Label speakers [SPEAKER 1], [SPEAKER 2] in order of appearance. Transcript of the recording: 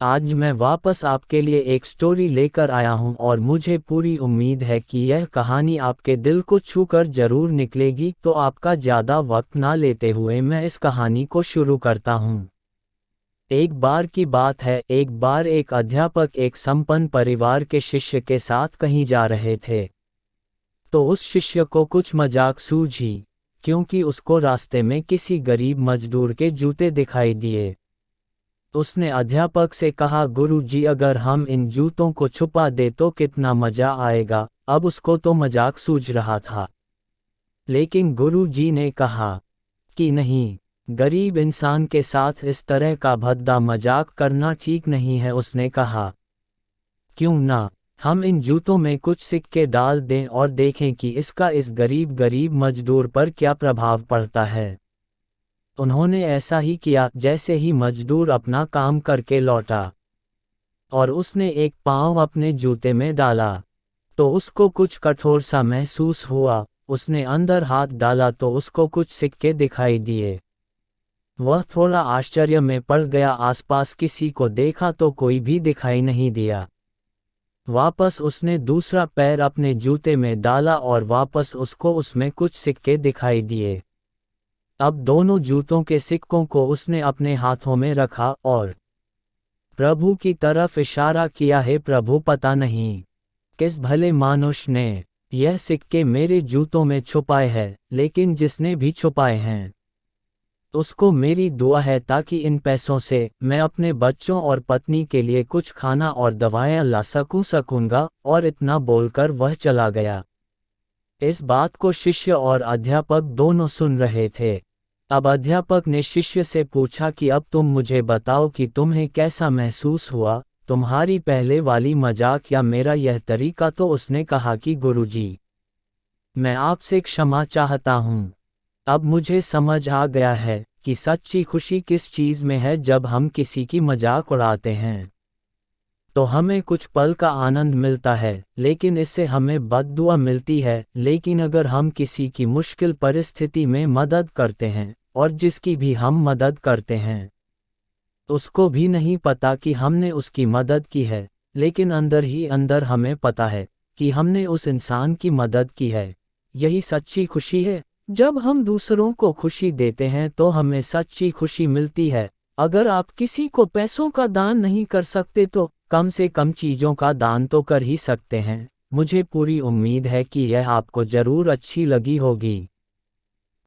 [SPEAKER 1] आज मैं वापस आपके लिए एक स्टोरी लेकर आया हूं और मुझे पूरी उम्मीद है कि यह कहानी आपके दिल को छूकर जरूर निकलेगी। तो आपका ज़्यादा वक्त ना लेते हुए मैं इस कहानी को शुरू करता हूं। एक बार की बात है, एक बार एक अध्यापक एक संपन्न परिवार के शिष्य के साथ कहीं जा रहे थे। तो उस शिष्य को कुछ मजाक सूझी, क्योंकि उसको रास्ते में किसी गरीब मजदूर के जूते दिखाई दिए। उसने अध्यापक से कहा, गुरुजी, अगर हम इन जूतों को छुपा दे तो कितना मजा आएगा। अब उसको तो मजाक सूझ रहा था, लेकिन गुरुजी ने कहा कि नहीं, गरीब इंसान के साथ इस तरह का भद्दा मजाक करना ठीक नहीं है। उसने कहा, क्यों ना हम इन जूतों में कुछ सिक्के डाल दें और देखें कि इसका इस गरीब मजदूर पर क्या प्रभाव पड़ता है। उन्होंने ऐसा ही किया। जैसे ही मजदूर अपना काम करके लौटा और उसने एक पाँव अपने जूते में डाला तो उसको कुछ कठोर सा महसूस हुआ। उसने अंदर हाथ डाला तो उसको कुछ सिक्के दिखाई दिए। वह थोड़ा आश्चर्य में पड़ गया। आसपास किसी को देखा तो कोई भी दिखाई नहीं दिया। वापस उसने दूसरा पैर अपने जूते में डाला और वापस उसको उसमें कुछ सिक्के दिखाई दिए। अब दोनों जूतों के सिक्कों को उसने अपने हाथों में रखा और प्रभु की तरफ इशारा किया, हे प्रभु, पता नहीं किस भले मानुष ने यह सिक्के मेरे जूतों में छुपाए हैं, लेकिन जिसने भी छुपाए हैं उसको मेरी दुआ है ताकि इन पैसों से मैं अपने बच्चों और पत्नी के लिए कुछ खाना और दवाएं ला सकूंगा। और इतना बोलकर वह चला गया। इस बात को शिष्य और अध्यापक दोनों सुन रहे थे। अब अध्यापक ने शिष्य से पूछा कि अब तुम मुझे बताओ कि तुम्हें कैसा महसूस हुआ, तुम्हारी पहले वाली मजाक या मेरा यह तरीका। तो उसने कहा कि गुरुजी, मैं आपसे क्षमा चाहता हूँ। अब मुझे समझ आ गया है कि सच्ची खुशी किस चीज़ में है। जब हम किसी की मजाक उड़ाते हैं तो हमें कुछ पल का आनंद मिलता है, लेकिन इससे हमें बद्दुआ मिलती है। लेकिन अगर हम किसी की मुश्किल परिस्थिति में मदद करते हैं और जिसकी भी हम मदद करते हैं उसको भी नहीं पता कि हमने उसकी मदद की है, लेकिन अंदर ही अंदर हमें पता है कि हमने उस इंसान की मदद की है। यही सच्ची खुशी है। जब हम दूसरों को खुशी देते हैं तो हमें सच्ची खुशी मिलती है। अगर आप किसी को पैसों का दान नहीं कर सकते तो कम से कम चीज़ों का दान तो कर ही सकते हैं। मुझे पूरी उम्मीद है कि यह आपको ज़रूर अच्छी लगी होगी।